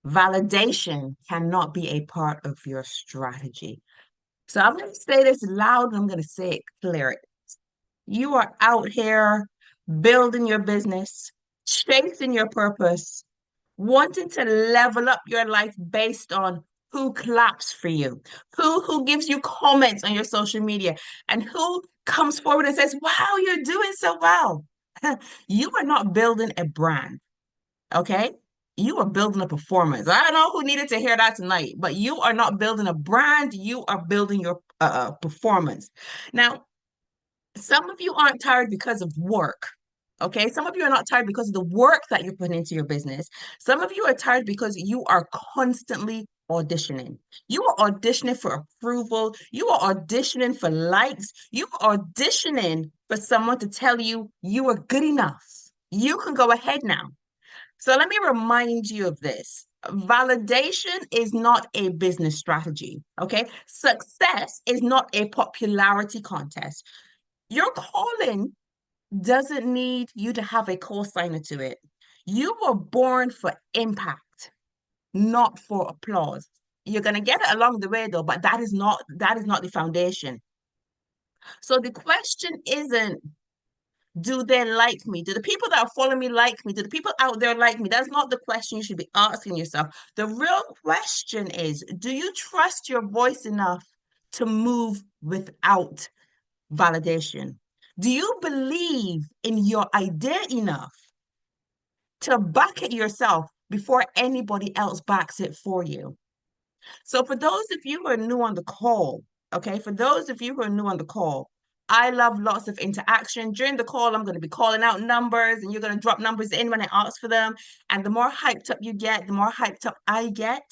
Validation cannot be a part of your strategy. So I'm going to say this loud and I'm going to say it clear. You are out here building your business, chasing your purpose, wanting to level up your life based on who claps for you, who gives you comments on your social media, and who comes forward and says, "Wow, you're doing so well." You are not building a brand, okay? You are building a performance. I don't know who needed to hear that tonight, but you are not building a brand. You are building your performance. Now, some of you aren't tired because of work. Okay. Some of you are not tired because of the work that you're putting into your business. Some of you are tired because you are constantly auditioning. You are auditioning for approval. You are auditioning for likes. You are auditioning for someone to tell you you are good enough. You can go ahead now. So let me remind you of this. Validation is not a business strategy. Okay. Success is not a popularity contest. Your calling doesn't need you to have a cosigner to it. You were born for impact, not for applause. You're gonna get it along the way though, but that is not the foundation. So the question isn't, do they like me? Do the people that are following me like me? Do the people out there like me? That's not the question you should be asking yourself. The real question is, do you trust your voice enough to move without validation? Do you believe in your idea enough to back it yourself before anybody else backs it for you? So, for those of you who are new on the call, okay, for those of you who are new on the call, I love lots of interaction. During the call, I'm going to be calling out numbers and you're going to drop numbers in when I ask for them. And the more hyped up you get, the more hyped up I get.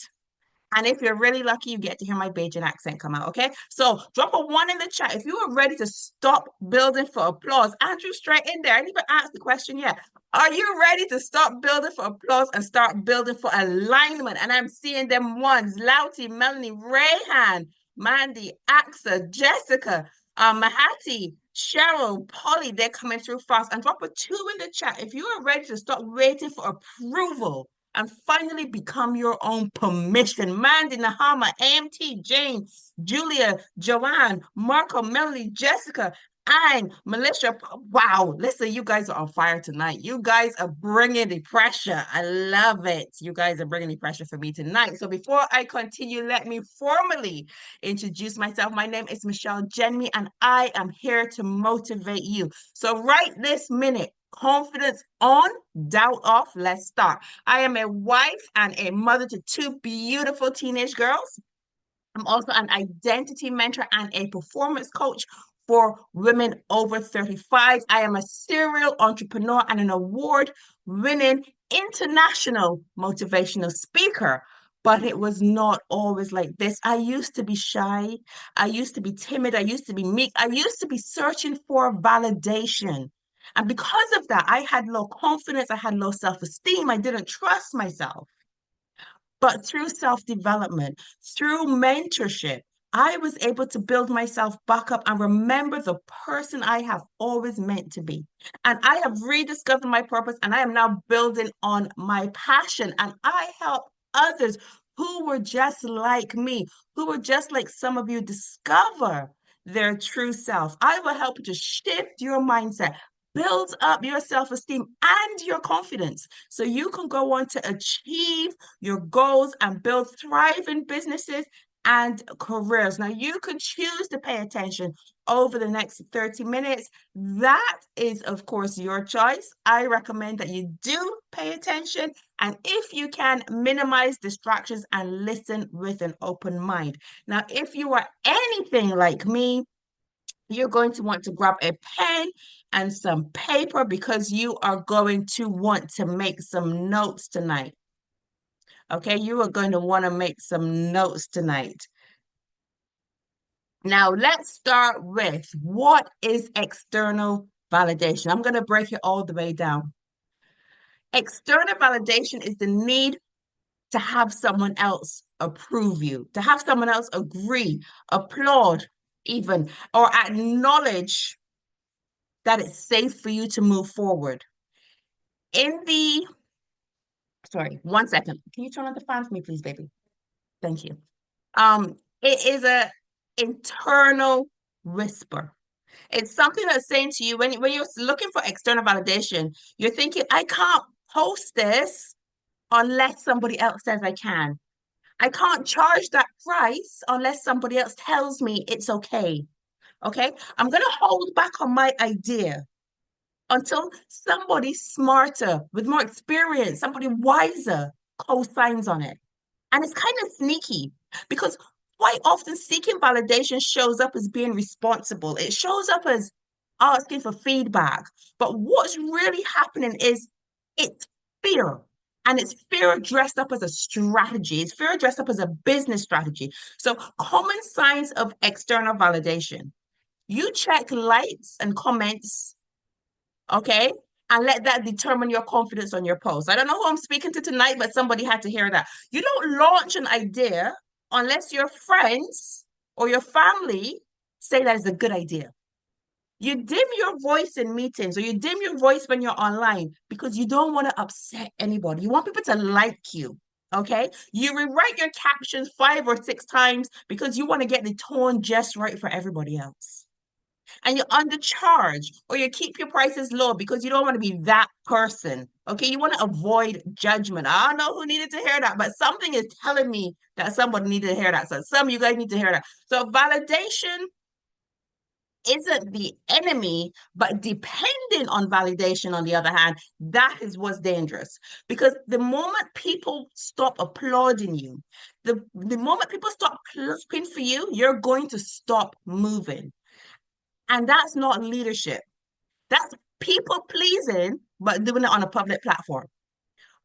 And if you're really lucky, you get to hear my Bajan accent come out. Okay. So drop a one in the chat. If you are ready to stop building for applause, Andrew, straight in there. I didn't even ask the question yet. Are you ready to stop building for applause and start building for alignment? And I'm seeing them ones: Louty, Melanie, Rayhan, Mandy, Axa, Jessica, Mahati, Cheryl, Polly. They're coming through fast. And drop a two in the chat if you are ready to stop waiting for approval and finally become your own permission. Mandy, Nahama, AMT, Jane, Julia, Joanne, Marco, Melanie, Jessica, Ang, Melissa. Wow, listen, you guys are on fire tonight. You guys are bringing the pressure. I love it. You guys are bringing the pressure for me tonight. So before I continue, let me formally introduce myself. My name is Michelle Jenny, and I am here to motivate you. So right this minute, confidence on, doubt off. Let's start. I am a wife and a mother to two beautiful teenage girls. I'm also an identity mentor and a performance coach for women over 35. I am a serial entrepreneur and an award winning international motivational speaker. But it was not always like this. I used to be shy. I used to be timid. I used to be meek. I used to be searching for validation. And because of that, I had low confidence. I had low self esteem. I didn't trust myself. But through self development, through mentorship, I was able to build myself back up and remember the person I have always meant to be. And I have rediscovered my purpose and I am now building on my passion. And I help others who were just like me, who were just like some of you, discover their true self. I will help you to shift your mindset, build up your self-esteem and your confidence so you can go on to achieve your goals and build thriving businesses and careers. Now, you can choose to pay attention over the next 30 minutes. That is, of course, your choice. I recommend that you do pay attention. And if you can, minimize distractions and listen with an open mind. Now, if you are anything like me, you're going to want to grab a pen and some paper because you are going to want to make some notes tonight. Okay, you are going to want to make some notes tonight. Now, let's start with what is external validation. I'm going to break it all the way down. External validation is the need to have someone else approve you, to have someone else agree, applaud, even, or acknowledge that it's safe for you to move forward. In the Sorry, 1 second. Can you turn on the fan for me, please, baby? Thank you. It is a internal whisper. It's something that's saying to you when you're looking for external validation, you're thinking, I can't post this unless somebody else says I can. I can't charge that price unless somebody else tells me it's okay. Okay. I'm going to hold back on my idea until somebody smarter, with more experience, somebody wiser co-signs on it. And it's kind of sneaky because quite often seeking validation shows up as being responsible. It shows up as asking for feedback. But what's really happening is it's fear. And it's fear dressed up as a strategy. It's fear dressed up as a business strategy. So, common signs of external validation. You check likes and comments, okay? And let that determine your confidence on your post. I don't know who I'm speaking to tonight, but somebody had to hear that. You don't launch an idea unless your friends or your family say that is a good idea. You dim your voice in meetings or you dim your voice when you're online because you don't want to upset anybody. You want people to like you. Okay. You rewrite your captions 5 or 6 times because you want to get the tone just right for everybody else, and you undercharge or you keep your prices low because you don't want to be that person. Okay, you want to avoid judgment. I don't know who needed to hear that, but something is telling me that somebody needed to hear that. So some of you guys need to hear that. So validation isn't the enemy, but depending on validation, on the other hand, that is what's dangerous. Because the moment people stop applauding you, the moment people stop clapping for you, you're going to stop moving. And that's not leadership. That's people pleasing, but doing it on a public platform.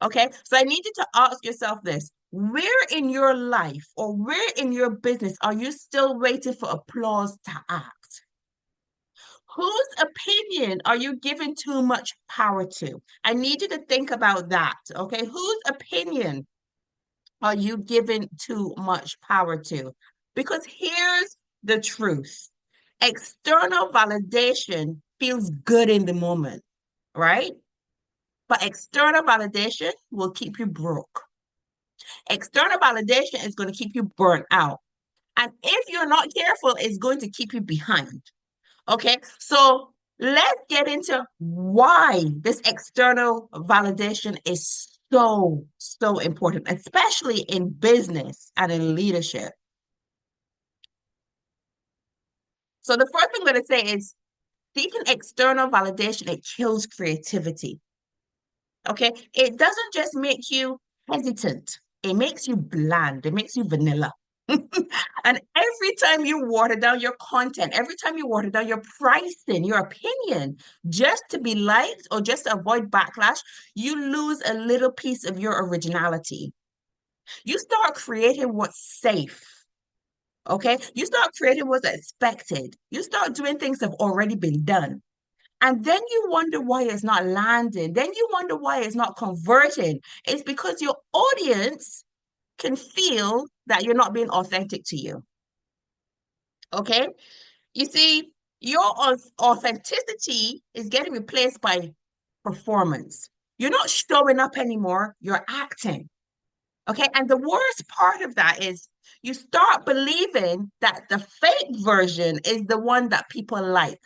Okay. So I need you to ask yourself this: where in your life or where in your business are you still waiting for applause to act? Whose opinion are you giving too much power to? I need you to think about that. Okay. Whose opinion are you giving too much power to? Because here's the truth: external validation feels good in the moment, right? But external validation will keep you broke. External validation is going to keep you burnt out. And if you're not careful, it's going to keep you behind. Okay. So let's get into why this external validation is so important, especially in business and in leadership. So the first thing I'm going to say is seeking external validation, it kills creativity. Okay. It doesn't just make you hesitant, it makes you bland, it makes you vanilla. And every time you water down your content, every time you water down your pricing, your opinion, just to be liked or just to avoid backlash, you lose a little piece of your originality. You start creating what's safe. Okay. You start creating what's expected. You start doing things that have already been done. And then you wonder why it's not landing. Then you wonder why it's not converting. It's because your audience can feel that you're not being authentic to you. Okay. You see, your authenticity is getting replaced by performance. You're not showing up anymore, you're acting. Okay. And the worst part of that is you start believing that the fake version is the one that people like.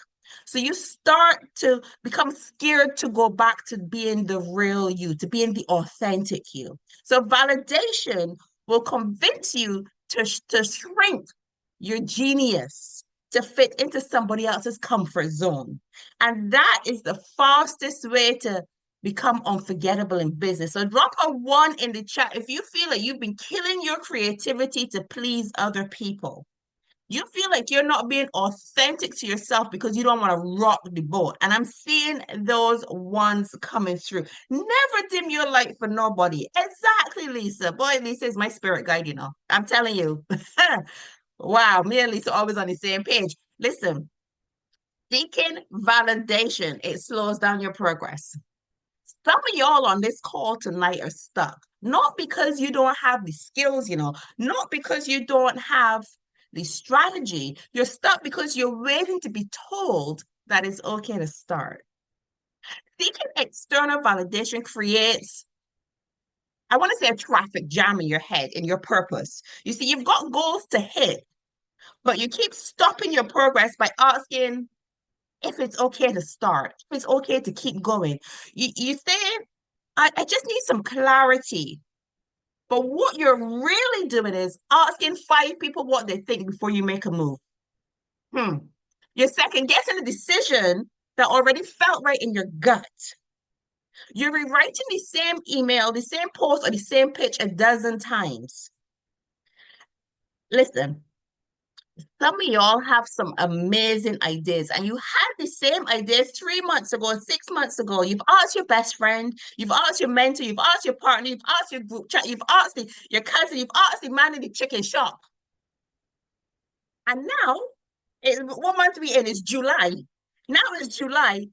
So you start to become scared to go back to being the real you, to being the authentic you. So validation will convince you to shrink your genius to fit into somebody else's comfort zone. And that is the fastest way to become unforgettable in business. So drop a 1 in the chat if you feel like you've been killing your creativity to please other people. You feel like you're not being authentic to yourself because you don't want to rock the boat. And I'm seeing those ones coming through. Never dim your light for nobody. Exactly, Lisa. Boy, Lisa is my spirit guide, you know. I'm telling you. Wow, me and Lisa always on the same page. Listen, seeking validation, it slows down your progress. Some of y'all on this call tonight are stuck, not because you don't have the skills, not because you don't have the strategy. You're stuck because you're waiting to be told that it's okay to start. Seeking external validation creates I want to say a traffic jam in your head, in your purpose. You see, you've got goals to hit, but you keep stopping your progress by asking if it's okay to start, if it's okay to keep going. You say, I just need some clarity. But what you're really doing is asking five people what they think before you make a move. Hmm. You're second guessing a decision that already felt right in your gut. You're rewriting the same email, the same post, or the same pitch a dozen times. Listen, some of y'all have some amazing ideas, and you had the same ideas 3 months ago, 6 months ago. You've asked your best friend, you've asked your mentor, you've asked your partner, you've asked your group chat, you've asked your cousin, you've asked the man in the chicken shop. And now, what month we in? It's July. Now it's July,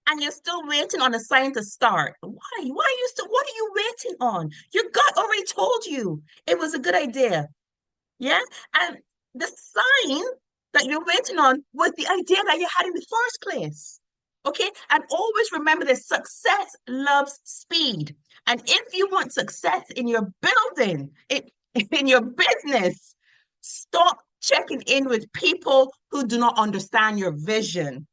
and you're still waiting on a sign to start. Why? Why are you still? What are you waiting on? Your gut already told you it was a good idea. Yeah. And the sign that you're waiting on was the idea that you had in the first place. Okay. And always remember that success loves speed. And if you want success in your building, in your business, stop checking in with people who do not understand your vision.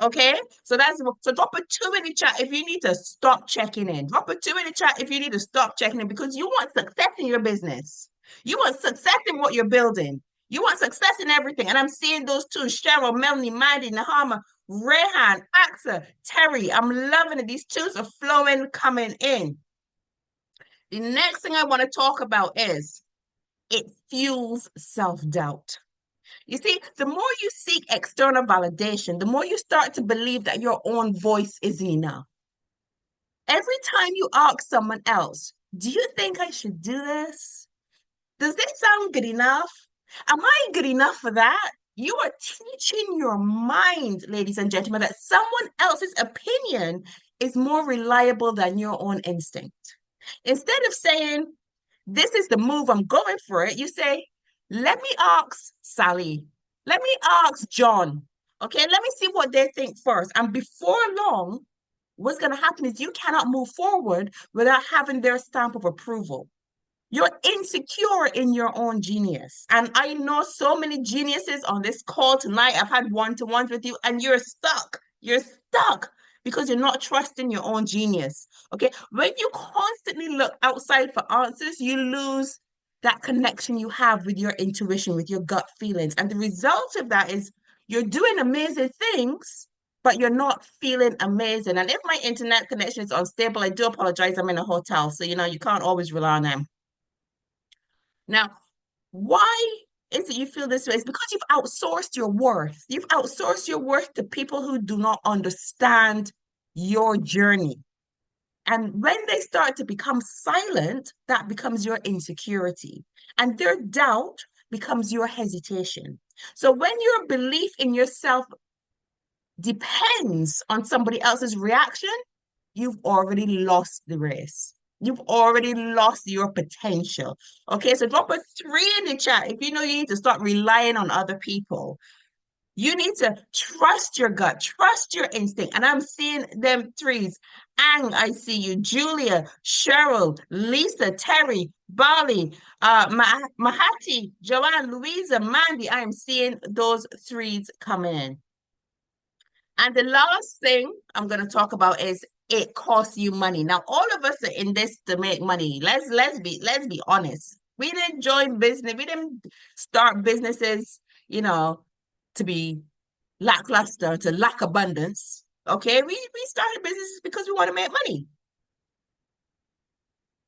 Okay, so drop a two in the chat if you need to stop checking in. Drop a two in the chat if you need to stop checking in because you want success in your business. You want success in what you're building. You want success in everything. And I'm seeing those two, Cheryl, Melanie, Mandy, Nahama, Rehan, Axa, Terry. I'm loving it. These twos are flowing, coming in. The next thing I want to talk about is it fuels self-doubt. You see, the more you seek external validation, the more you start to believe that your own voice isn't enough. Every time you ask someone else, do you think I should do this? Does this sound good enough? Am I good enough for that? You are teaching your mind, ladies and gentlemen, that someone else's opinion is more reliable than your own instinct. Instead of saying, this is the move, I'm going for it, you say, let me ask Sally. Let me ask John. Okay, let me see what they think first. And before long, what's going to happen is you cannot move forward without having their stamp of approval. You're insecure in your own genius. And I know so many geniuses on this call tonight. I've had one-to-ones with you, and you're stuck. You're stuck because you're not trusting your own genius. Okay. When you constantly look outside for answers, you lose that connection you have with your intuition, with your gut feelings. And the result of that is you're doing amazing things, but you're not feeling amazing. And if my internet connection is unstable, I do apologize. I'm in a hotel. So, you can't always rely on them. Now, why is it you feel this way? It's because you've outsourced your worth. You've outsourced your worth to people who do not understand your journey. And when they start to become silent, that becomes your insecurity. And their doubt becomes your hesitation. So when your belief in yourself depends on somebody else's reaction, you've already lost the race. You've already lost your potential. Okay, so drop a three in the chat if you know you need to start relying on other people. You need to trust your gut, trust your instinct. And I'm seeing them threes. Ang, I see you. Julia, Cheryl, Lisa, Terry, Bali, Mahati, Joanne, Louisa, Mandy. I am seeing those threes coming in. And the last thing I'm going to talk about is it costs you money. Now, all of us are in this to make money. Let's be honest. We didn't join business. We didn't start businesses, to be lackluster, to lack abundance. Okay, we started businesses because we want to make money.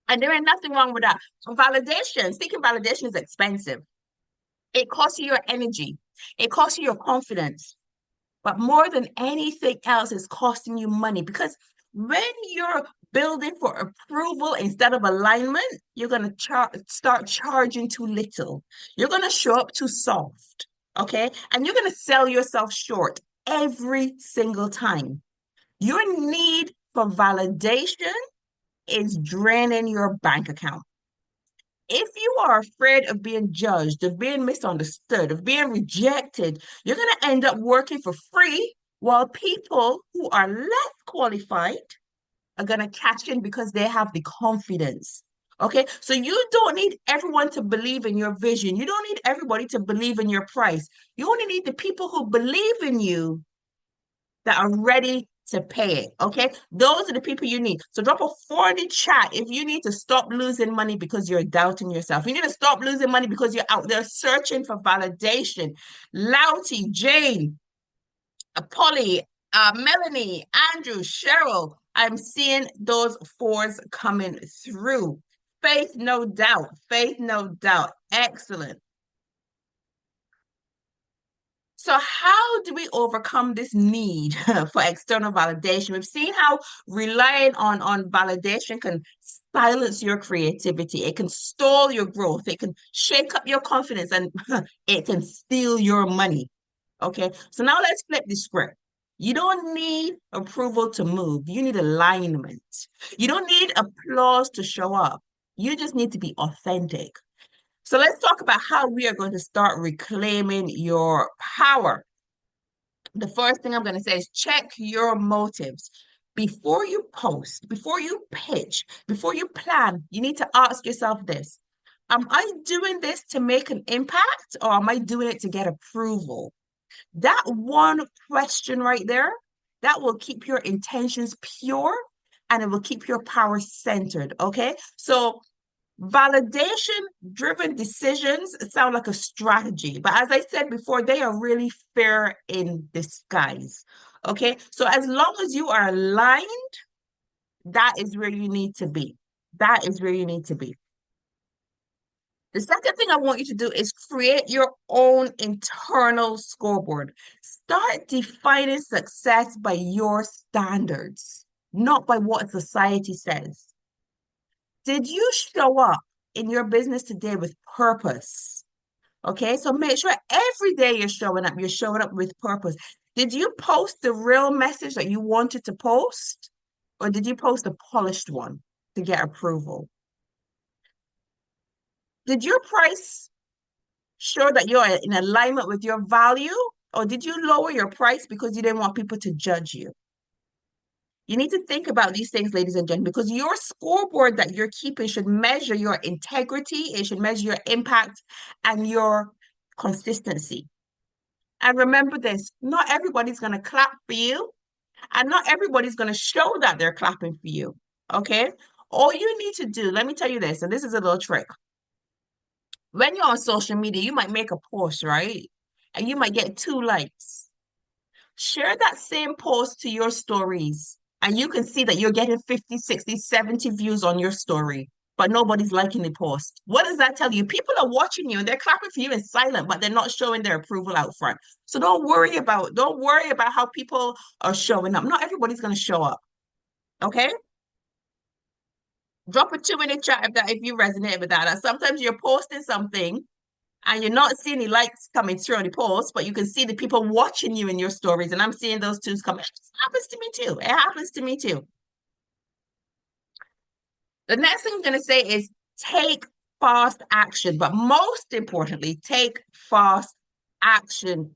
And there ain't nothing wrong with that. Validation, seeking validation is expensive. It costs you your energy. It costs you your confidence. But more than anything else, it's costing you money because when you're building for approval instead of alignment, you're going to start charging too little. You're going to show up too soft, okay? And you're going to sell yourself short every single time. Your need for validation is draining your bank account. If you are afraid of being judged, of being misunderstood, of being rejected, you're going to end up working for free while people who are less qualified are going to catch in because they have the confidence. Okay, so you don't need everyone to believe in your vision. You don't need everybody to believe in your price. You only need the people who believe in you that are ready to pay it. Okay, those are the people you need. So drop a 40 chat if you need to stop losing money because you're doubting yourself. You need to stop losing money because you're out there searching for validation. Louty, Jane, Polly, Melanie, Andrew, Cheryl. I'm seeing those fours coming through. Faith, no doubt. Faith, no doubt. Excellent. So, how do we overcome this need for external validation? We've seen how relying on validation can silence your creativity. It can stall your growth. It can shake up your confidence and it can steal your money. Okay. So now let's flip the script. You don't need approval to move. You need alignment. You don't need applause to show up. You just need to be authentic. So let's talk about how we are going to start reclaiming your power. The first thing I'm going to say is check your motives. Before you post, before you pitch, before you plan, you need to ask yourself this. Am I doing this to make an impact or am I doing it to get approval? That one question right there, that will keep your intentions pure and it will keep your power centered. Okay. So validation driven decisions sound like a strategy, but as I said before, they are really fear in disguise. Okay. So as long as you are aligned, that is where you need to be. That is where you need to be. The second thing I want you to do is create your own internal scoreboard. Start defining success by your standards, not by what society says. Did you show up in your business today with purpose? Okay, so make sure every day you're showing up with purpose. Did you post the real message that you wanted to post, or did you post a polished one to get approval? Did your price show that you're in alignment with your value, or did you lower your price because you didn't want people to judge you? You need to think about these things, ladies and gentlemen, because your scoreboard that you're keeping should measure your integrity, it should measure your impact and your consistency. And remember this, not everybody's going to clap for you, and not everybody's going to show that they're clapping for you. Okay? All you need to do, let me tell you this, and this is a little trick. When you're on social media, you might make a post, right? And you might get 2 likes. Share that same post to your stories, and you can see that you're getting 50, 60, 70 views on your story, but nobody's liking the post. What does that tell you? People are watching you and they're clapping for you in silent, but they're not showing their approval out front. So don't worry about how people are showing up. Not everybody's going to show up. Okay? Drop a 2 in the chat if you resonate with that. Sometimes you're posting something and you're not seeing the likes coming through on the post, but you can see the people watching you in your stories. And I'm seeing those twos come. It happens to me too. It happens to me too. The next thing I'm going to say is take fast action, but most importantly, take fast action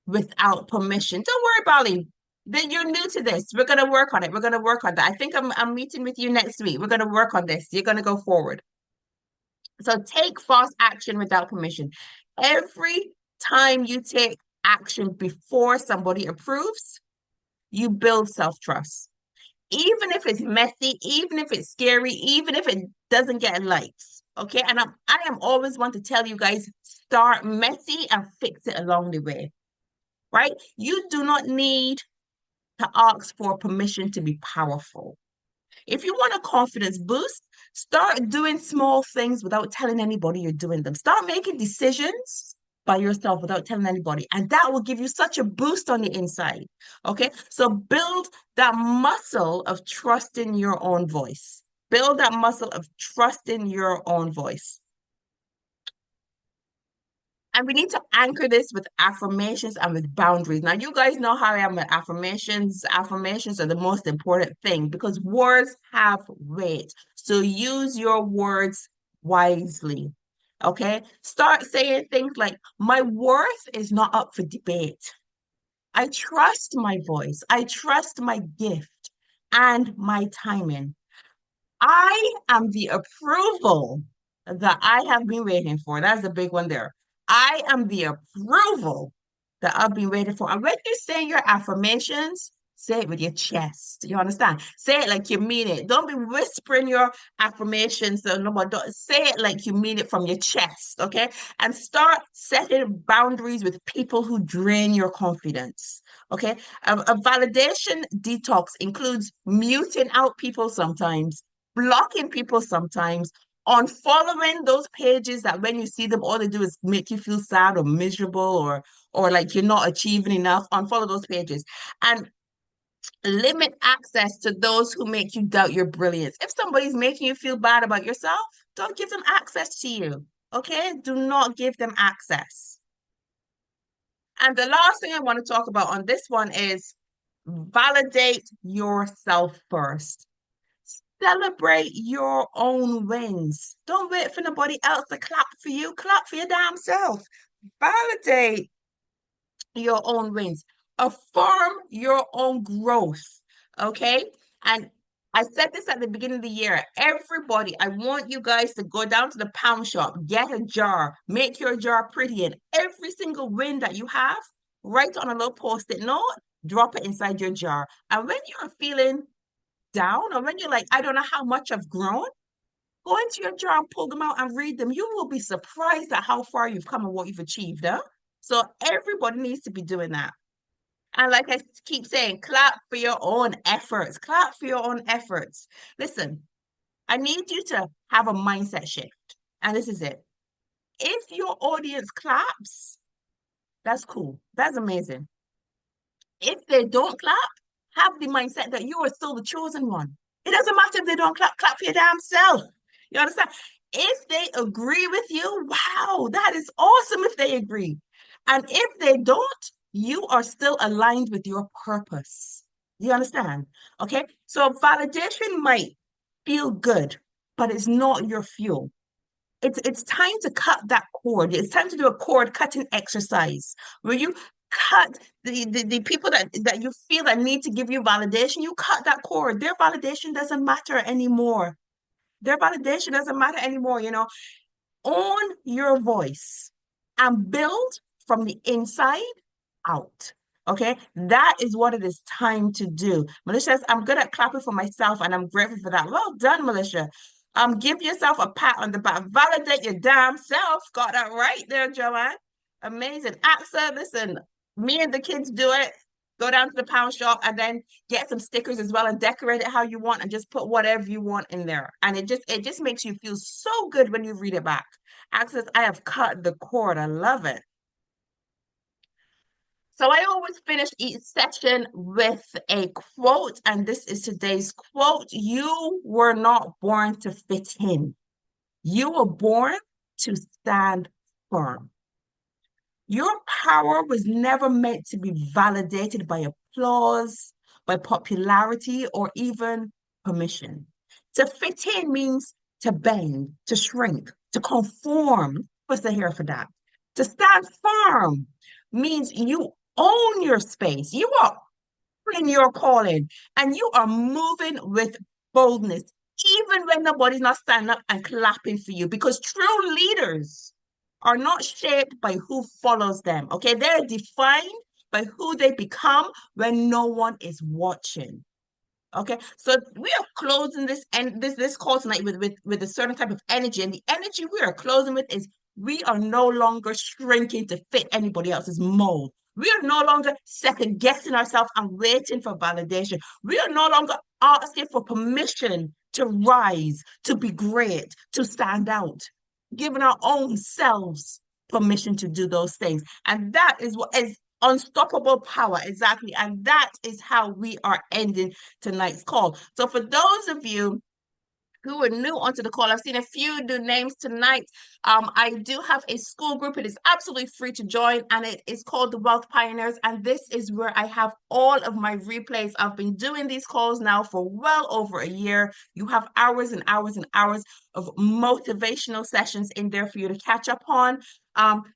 without permission. Don't worry, Bali. Then you're new to this. We're going to work on it. We're going to work on that. I think I'm meeting with you next week. We're going to work on this. You're going to go forward. So take fast action without permission. Every time you take action before somebody approves, you build self-trust. Even if it's messy, even if it's scary, even if it doesn't get likes. Okay. And I am always want to tell you guys, start messy and fix it along the way. Right? You do not need to ask for permission to be powerful. If you want a confidence boost, start doing small things without telling anybody you're doing them. Start making decisions by yourself without telling anybody. And that will give you such a boost on the inside. Okay. So build that muscle of trusting your own voice. Build that muscle of trusting your own voice. And we need to anchor this with affirmations and with boundaries. Now, you guys know how I am with affirmations. Affirmations are the most important thing because words have weight. So use your words wisely. Okay. Start saying things like, my worth is not up for debate. I trust my voice. I trust my gift and my timing. I am the approval that I have been waiting for. That's the big one there. I am the approval that I've been waiting for. And when you say your affirmations, say it with your chest. You understand? Say it like you mean it. Don't be whispering your affirmations. So no, but don't say it like you mean it from your chest, okay? And start setting boundaries with people who drain your confidence. Okay. A validation detox includes muting out people sometimes, blocking people sometimes, unfollowing those pages that when you see them, all they do is make you feel sad or miserable or like you're not achieving enough. Unfollow those pages and limit access to those who make you doubt your brilliance. If somebody's making you feel bad about yourself, don't give them access to you. Okay? Do not give them access. And the last thing I want to talk about on this one is validate yourself first. Celebrate your own wins. Don't wait for nobody else to clap for you. Clap for your damn self. Validate your own wins. Affirm your own growth. Okay. And I said this at the beginning of the year. Everybody, I want you guys to go down to the pound shop, get a jar, make your jar pretty, and every single win that you have, write on a little post-it note, drop it inside your jar. And when you're feeling down or when you're like, I don't know how much I've grown, go into your jar and pull them out and read them. You will be surprised at how far you've come and what you've achieved. Huh? So everybody needs to be doing that. And like I keep saying, clap for your own efforts. Clap for your own efforts. Listen, I need you to have a mindset shift. And this is it. If your audience claps, that's cool. That's amazing. If they don't clap, have the mindset that you are still the chosen one. It doesn't matter if they don't clap, clap for your damn self. You understand? If they agree with you, wow, that is awesome if they agree. And if they don't, you are still aligned with your purpose. You understand? Okay. So validation might feel good, but it's not your fuel. It's time to cut that cord. It's time to do a cord cutting exercise where you cut the people that you feel that need to give you validation. You cut that cord. Their validation doesn't matter anymore. Their validation doesn't matter anymore. Own your voice and build from the inside out. Okay, that is what it is time to do. Militia says, I'm good at clapping for myself and I'm grateful for that. Well done, Militia. Give yourself a pat on the back. Validate your damn self. Got that right there, Joanne. Amazing. AXA, listen, me and the kids do it. Go down to the pound shop and then get some stickers as well and decorate it how you want and just put whatever you want in there. And it just makes you feel so good when you read it back. Access, I have cut the cord. I love it. So I always finish each session with a quote, and this is today's quote. You were not born to fit in. You were born to stand firm. Your power was never meant to be validated by applause, by popularity, or even permission. To fit in means to bend, to shrink, to conform. What's the here for that? To stand firm means you own your space. You are in your calling and you are moving with boldness, even when nobody's not standing up and clapping for you, because true leaders are not shaped by who follows them. Okay, they're defined by who they become when no one is watching. Okay, so we are closing this call tonight with a certain type of energy, and the energy we are closing with is we are no longer shrinking to fit anybody else's mold. We are no longer second guessing ourselves and waiting for validation. We are no longer asking for permission to rise, to be great, to stand out, giving our own selves permission to do those things. And that is what is unstoppable power. Exactly. And that is how we are ending tonight's call. So for those of you who are new onto the call, I've seen a few new names tonight. I do have a school group. It is absolutely free to join, and it is called the Wealth Pioneers. And this is where I have all of my replays. I've been doing these calls now for well over a year. You have hours and hours and hours of motivational sessions in there for you to catch up on.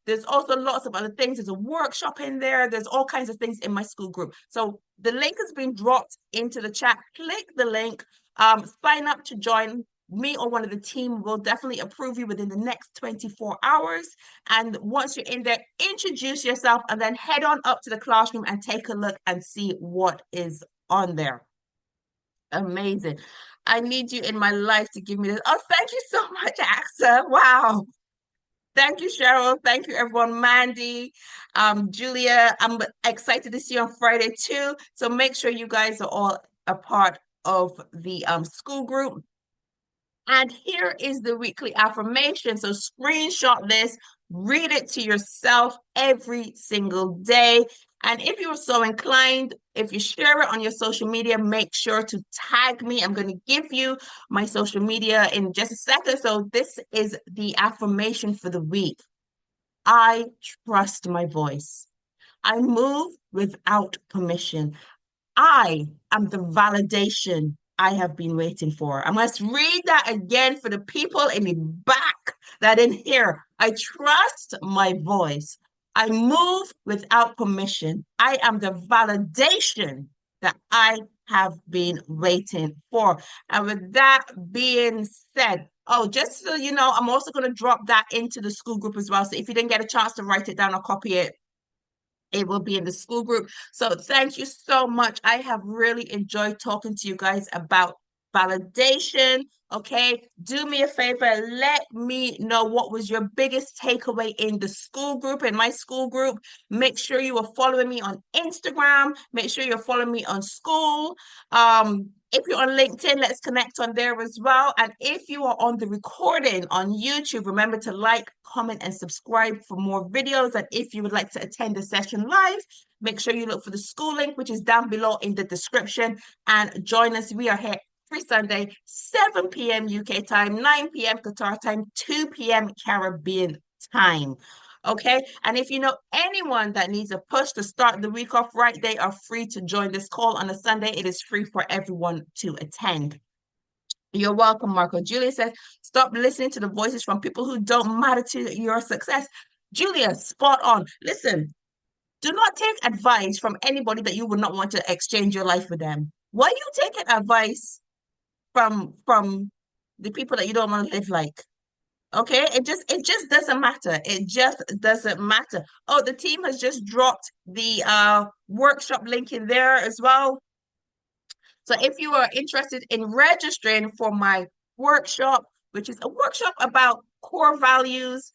There's also lots of other things. There's a workshop in there. There's all kinds of things in my school group. So the link has been dropped into the chat. Click the link. Sign up to join. Me or one of the team will definitely approve you within the next 24 hours. And once you're in there, introduce yourself and then head on up to the classroom and take a look and see what is on there. Amazing. I need you in my life to give me this. Oh, thank you so much, AXA. Wow. Thank you, Cheryl. Thank you, everyone. Mandy, Julia, I'm excited to see you on Friday too. So make sure you guys are all a part of the school group. And here is the weekly affirmation. So screenshot this, read it to yourself every single day. And if you're so inclined, if you share it on your social media, make sure to tag me. I'm going to give you my social media in just a second. So this is the affirmation for the week. I trust my voice. I move without permission. I am the validation I have been waiting for. I must read that again for the people in the back that didn't hear. I trust my voice. I move without permission. I am the validation that I have been waiting for. And with that being said, oh, just so you know, I'm also going to drop that into the school group as well. So if you didn't get a chance to write it down or copy it, it will be in the school group. So thank you so much. I have really enjoyed talking to you guys about validation. Okay, do me a favor, let me know what was your biggest takeaway in the school group, in my school group. Make sure you are following me on Instagram. Make sure you're following me on school. If you're on LinkedIn, let's connect on there as well. And if you are on the recording on YouTube, remember to like, comment, and subscribe for more videos. And if you would like to attend the session live, make sure you look for the school link, which is down below in the description, and join us. We are here every Sunday, 7 p.m. UK time, 9 p.m. Qatar time, 2 p.m. Caribbean time. Okay. And if you know anyone that needs a push to start the week off right, they are free to join this call on a Sunday. It is free for everyone to attend. You're welcome, Marco. Julia says, stop listening to the voices from people who don't matter to your success. Julia, spot on. Listen, do not take advice from anybody that you would not want to exchange your life with them. Why are you taking advice from the people that you don't want to live like? Okay, it just doesn't matter. It just doesn't matter. Oh, the team has just dropped the workshop link in there as well. So if you are interested in registering for my workshop, which is a workshop about core values,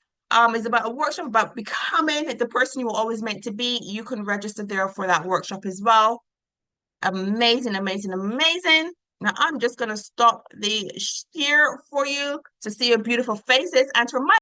is about a workshop about becoming the person you were always meant to be, you can register there for that workshop as well. Amazing, amazing, amazing. Now I'm just going to stop the share for you to see your beautiful faces and to remind